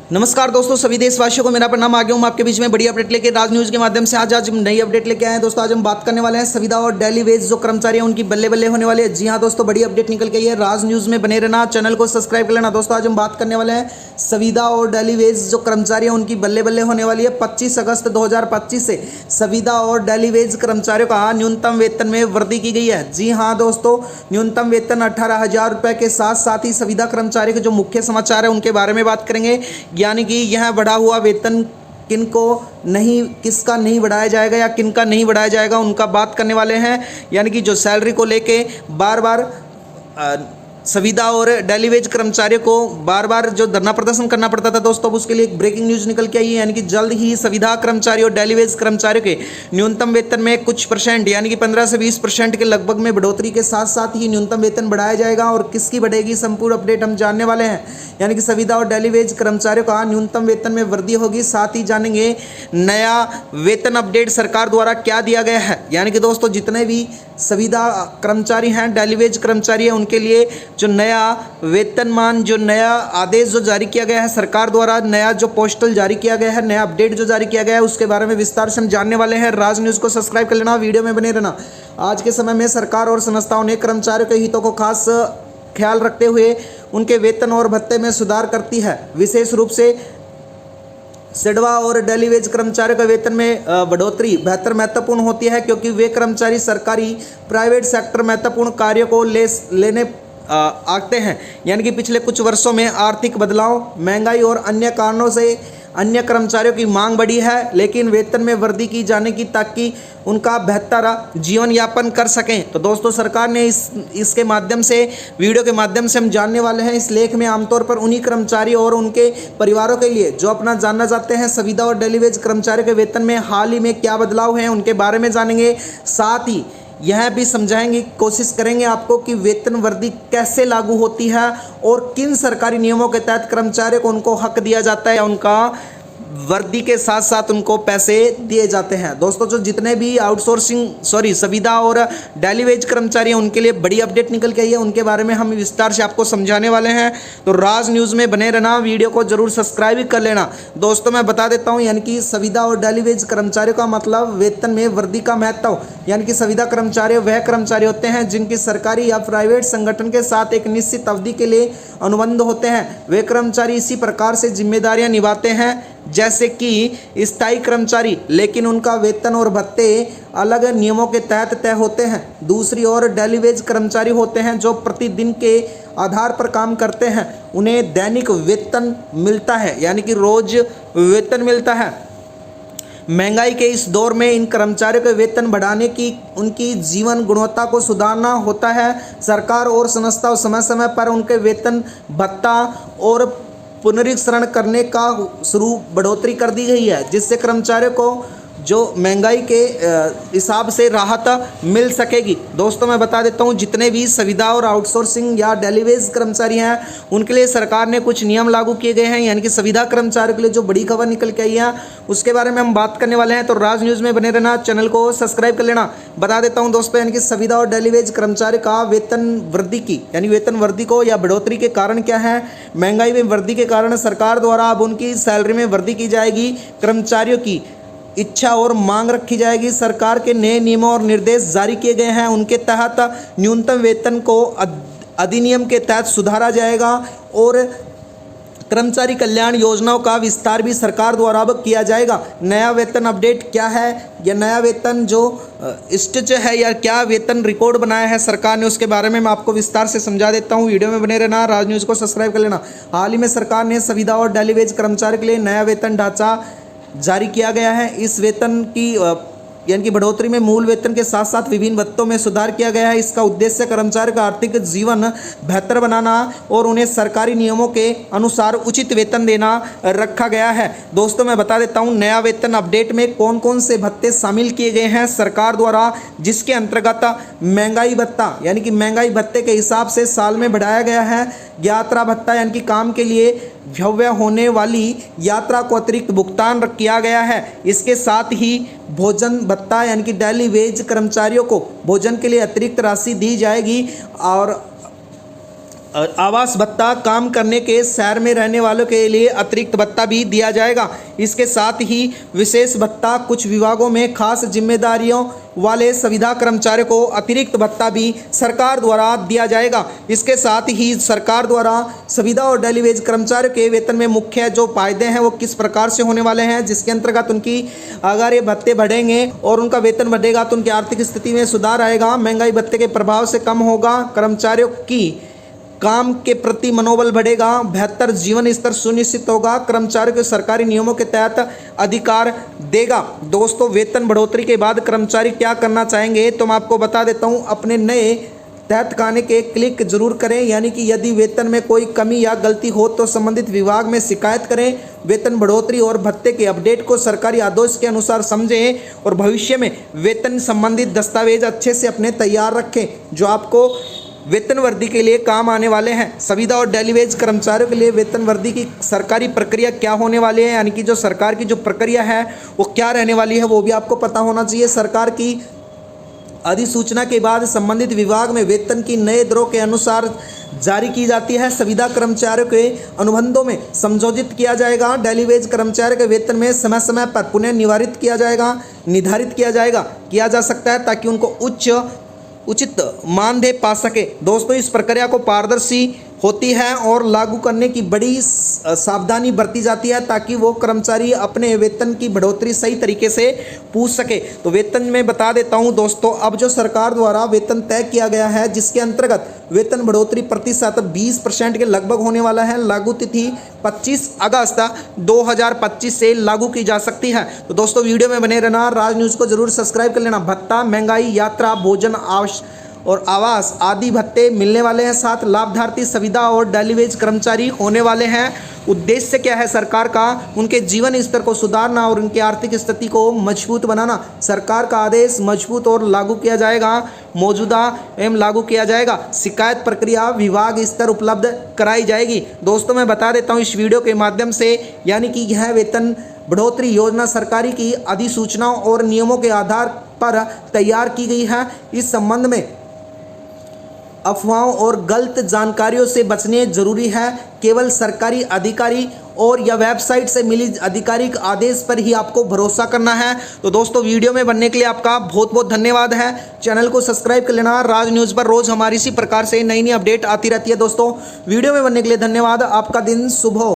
नमस्कार दोस्तों, सभी देशवासियों को मेरा प्रणाम। आ गया हूँ आपके बीच में बड़ी अपडेट लेके राज न्यूज़ के माध्यम से। आज हम नई अपडेट लेके आए हैं दोस्तों। आज हम बात करने वाले हैं संविदा और डेली वेज जो कर्मचारी हैं उनकी बल्ले बल्ले होने वाली है। जी हाँ दोस्तों, बड़ी अपडेट निकल के आई है। राज न्यूज़ में बने रहना, चैनल को सब्सक्राइब कर लेना। दोस्तों आज हम बात करने वाले हैं संविदा और डेली वेज जो कर्मचारी हैं उनकी बल्ले बल्ले होने वाली है। 25 अगस्त 2025 से संविदा और डेली वेज कर्मचारियों का न्यूनतम वेतन में वृद्धि की गई है। जी हाँ दोस्तों, न्यूनतम वेतन 18,000 रुपये के साथ साथ ही संविदा कर्मचारी के जो मुख्य समाचार है उनके बारे में बात करेंगे। यानी कि यह बढ़ा हुआ वेतन किसका नहीं बढ़ाया जाएगा या किनका नहीं बढ़ाया जाएगा उनका बात करने वाले हैं। यानी कि जो सैलरी को लेके बार बार संविदा और डेली वेज कर्मचारियों को बार बार जो धरना प्रदर्शन करना पड़ता था दोस्तों, अब उसके लिए एक ब्रेकिंग न्यूज़ निकल के आई है। यानी कि जल्द ही संविदा कर्मचारी और डेली वेज कर्मचारियों के न्यूनतम वेतन में कुछ परसेंट यानी कि 15 से 20% के लगभग में बढ़ोतरी के साथ साथ ही न्यूनतम वेतन बढ़ाया जाएगा। और किसकी बढ़ेगी, संपूर्ण अपडेट हम जानने वाले हैं। यानी कि संविदा और डेली वेज कर्मचारियों का न्यूनतम वेतन में वृद्धि होगी। साथ ही जानेंगे नया वेतन अपडेट सरकार द्वारा क्या दिया गया है। यानी कि दोस्तों जितने भी संविदा कर्मचारी हैं, डेली वेज कर्मचारी हैं, उनके लिए जो नया वेतनमान, जो नया आदेश जो जारी किया गया है सरकार द्वारा, नया जो पोस्टल जारी किया गया है, नया अपडेट जो जारी किया गया है, उसके बारे में विस्तार से हम जानने वाले हैं। राज न्यूज़ को सब्सक्राइब कर लेना, वीडियो में बने रहना। आज के समय में सरकार और संस्थाओं ने कर्मचारियों के हितों को खास ख्याल रखते हुए उनके वेतन और भत्ते में सुधार करती है। विशेष रूप से सेडवा और डेली वेज कर्मचारियों का वेतन में बढ़ोतरी बेहतर महत्वपूर्ण होती है, क्योंकि वे कर्मचारी सरकारी प्राइवेट सेक्टर महत्वपूर्ण कार्यों को लेने आते हैं। यानी कि पिछले कुछ वर्षों में आर्थिक बदलाव, महंगाई और अन्य कारणों से अन्य कर्मचारियों की मांग बढ़ी है, लेकिन वेतन में वृद्धि की जाने की ताकि उनका बेहतर जीवन यापन कर सकें। तो दोस्तों सरकार ने इसके माध्यम से, वीडियो के माध्यम से हम जानने वाले हैं। इस लेख में आमतौर पर उन्हीं कर्मचारी और उनके परिवारों के लिए जो अपना जानना चाहते हैं संविदा और डेली वेज कर्मचारियों के वेतन में हाल ही में क्या बदलाव हैं उनके बारे में जानेंगे। साथ ही यह भी समझाएंगे, कोशिश करेंगे आपको कि वेतन वृद्धि कैसे लागू होती है और किन सरकारी नियमों के तहत कर्मचारियों को उनको हक दिया जाता है या उनका वर्दी के साथ साथ उनको पैसे दिए जाते हैं। दोस्तों जो जितने भी संविदा और डेली वेज कर्मचारी हैं उनके लिए बड़ी अपडेट निकल के आई है, उनके बारे में हम विस्तार से आपको समझाने वाले हैं। तो राज न्यूज़ में बने रहना, वीडियो को जरूर सब्सक्राइब कर लेना। दोस्तों मैं बता देता हूं, यानी कि संविदा और डेली वेज कर्मचारियों का मतलब वेतन में वृद्धि का महत्व। यानी कि संविदा कर्मचारी वह कर्मचारी होते हैं जिनकी सरकारी या प्राइवेट संगठन के साथ एक निश्चित अवधि के लिए अनुबंध होते हैं। वे कर्मचारी इसी प्रकार से जिम्मेदारियां निभाते हैं जैसे कि स्थायी कर्मचारी, लेकिन उनका वेतन और भत्ते अलग नियमों के तहत तय होते हैं। दूसरी ओर डेली वेज कर्मचारी होते हैं जो प्रतिदिन के आधार पर काम करते हैं। उन्हें दैनिक वेतन मिलता है, यानी कि रोज वेतन मिलता है। महंगाई के इस दौर में इन कर्मचारियों के वेतन बढ़ाने की उनकी जीवन गुणवत्ता को सुधारना होता है। सरकार और संस्था समय समय पर उनके वेतन भत्ता और पुनरीक्षण करने का शुरू बढ़ोतरी कर दी गई है, जिससे कर्मचारियों को जो महंगाई के हिसाब से राहत मिल सकेगी। दोस्तों मैं बता देता हूं, जितने भी संविदा और आउटसोर्सिंग या डेली वेज कर्मचारी हैं उनके लिए सरकार ने कुछ नियम लागू किए गए हैं। यानी कि संविदा कर्मचारियों के लिए जो बड़ी खबर निकल के आई है उसके बारे में हम बात करने वाले हैं। तो राज न्यूज़ में बने रहना, चैनल को सब्सक्राइब कर लेना। बता देता हूँ दोस्तों, यानी कि संविदा और डेली वेज कर्मचारी का वेतन वृद्धि को या बढ़ोतरी के कारण क्या है। महंगाई में वृद्धि के कारण सरकार द्वारा अब उनकी सैलरी में वृद्धि की जाएगी। कर्मचारियों की इच्छा और मांग रखी जाएगी। सरकार के नए नियमों और निर्देश जारी किए गए हैं, उनके तहत न्यूनतम वेतन को अधिनियम के तहत सुधारा जाएगा और कर्मचारी कल्याण योजनाओं का विस्तार भी सरकार द्वारा अब किया जाएगा। नया वेतन अपडेट क्या है, या नया वेतन जो स्टिच है या क्या वेतन रिकॉर्ड बनाया है सरकार ने, उसके बारे में मैं आपको विस्तार से समझा देता हूं। वीडियो में बने रहना, राज न्यूज़ को सब्सक्राइब कर लेना। हाल ही में सरकार ने संविदा और डेली वेज कर्मचारी के लिए नया वेतन ढांचा जारी किया गया है। इस वेतन की यानी कि बढ़ोतरी में मूल वेतन के साथ साथ विभिन्न भत्तों में सुधार किया गया है। इसका उद्देश्य कर्मचारी का आर्थिक जीवन बेहतर बनाना और उन्हें सरकारी नियमों के अनुसार उचित वेतन देना रखा गया है। दोस्तों मैं बता देता हूं, नया वेतन अपडेट में कौन कौन से भत्ते शामिल किए गए हैं सरकार द्वारा, जिसके अंतर्गत महंगाई भत्ता यानी कि महंगाई भत्ते के हिसाब से साल में बढ़ाया गया है। यात्रा भत्ता यानी कि काम के लिए भव्य होने वाली यात्रा को अतिरिक्त भुगतान किया गया है। इसके साथ ही भोजन भत्ता यानी कि डेली वेज कर्मचारियों को भोजन के लिए अतिरिक्त राशि दी जाएगी। और आवास भत्ता, काम करने के शहर में रहने वालों के लिए अतिरिक्त भत्ता भी दिया जाएगा। इसके साथ ही विशेष भत्ता, कुछ विभागों में खास जिम्मेदारियों वाले संविदा कर्मचारियों को अतिरिक्त भत्ता भी सरकार द्वारा दिया जाएगा। इसके साथ ही सरकार द्वारा संविदा और डेली वेज कर्मचारियों के वेतन में मुख्य जो फायदे हैं वो किस प्रकार से होने वाले हैं, जिसके अंतर्गत उनकी अगर ये भत्ते बढ़ेंगे और उनका वेतन बढ़ेगा तो उनकी आर्थिक स्थिति में सुधार आएगा, महंगाई भत्ते के प्रभाव से कम होगा, कर्मचारियों की काम के प्रति मनोबल बढ़ेगा, बेहतर जीवन स्तर सुनिश्चित होगा, कर्मचारियों के सरकारी नियमों के तहत अधिकार देगा। दोस्तों, वेतन बढ़ोतरी के बाद कर्मचारी क्या करना चाहेंगे तो मैं आपको बता देता हूं। अपने नए तहत खाने के क्लिक जरूर करें, यानी कि यदि वेतन में कोई कमी या गलती हो तो संबंधित विभाग में शिकायत करें। वेतन बढ़ोतरी और भत्ते के अपडेट को सरकारी आदेश के अनुसार समझें और भविष्य में वेतन संबंधित दस्तावेज अच्छे से अपने तैयार रखें जो आपको वेतन वृद्धि के लिए काम आने वाले हैं। संविदा और डेली वेज कर्मचारियों के लिए वेतन वृद्धि की सरकारी प्रक्रिया क्या होने वाली है, यानी कि जो सरकार की जो प्रक्रिया है वो क्या रहने वाली है, वो भी आपको पता होना चाहिए। सरकार की अधिसूचना के बाद संबंधित विभाग में वेतन की नए दरों के अनुसार जारी की जाती है। संविदा कर्मचारियों के अनुबंधों में संशोधित किया जाएगा। डेली वेज कर्मचारियों के वेतन में समय समय पर पुनः निर्धारित किया जा सकता है ताकि उनको उचित मानदेय पा सके। दोस्तों, इस प्रक्रिया को पारदर्शी होती है और लागू करने की बड़ी सावधानी बरती जाती है ताकि वो कर्मचारी अपने वेतन की बढ़ोतरी सही तरीके से पूछ सके। तो वेतन में बता देता हूं दोस्तों, अब जो सरकार द्वारा वेतन तय किया गया है जिसके अंतर्गत वेतन बढ़ोतरी प्रतिशत 20% के लगभग होने वाला है। लागू तिथि 25 अगस्त 2025 से लागू की जा सकती है। तो दोस्तों, वीडियो में बने रहना, राज न्यूज़ को जरूर सब्सक्राइब कर लेना। भत्ता, महंगाई, यात्रा, भोजन और आवास आदि भत्ते मिलने वाले हैं। साथ लाभार्थी संविदा और डेली वेज कर्मचारी होने वाले हैं। उद्देश्य क्या है सरकार का? उनके जीवन स्तर को सुधारना और उनकी आर्थिक स्थिति को मजबूत बनाना। सरकार का आदेश मजबूत और लागू किया जाएगा, मौजूदा एवं लागू किया जाएगा। शिकायत प्रक्रिया विभाग स्तर उपलब्ध कराई जाएगी। दोस्तों, मैं बता देता हूँ इस वीडियो के माध्यम से, यानी कि यह वेतन बढ़ोतरी योजना सरकारी की अधिसूचनाओं और नियमों के आधार पर तैयार की गई है। इस संबंध में अफवाहों और गलत जानकारियों से बचने जरूरी है। केवल सरकारी अधिकारी और या वेबसाइट से मिली आधिकारिक आदेश पर ही आपको भरोसा करना है। तो दोस्तों, वीडियो में बनने के लिए आपका बहुत बहुत धन्यवाद है। चैनल को सब्सक्राइब कर लेना। राज न्यूज़ पर रोज हमारी इसी प्रकार से नई नई अपडेट आती रहती है। दोस्तों, वीडियो में बनने के लिए धन्यवाद। आपका दिन शुभ हो।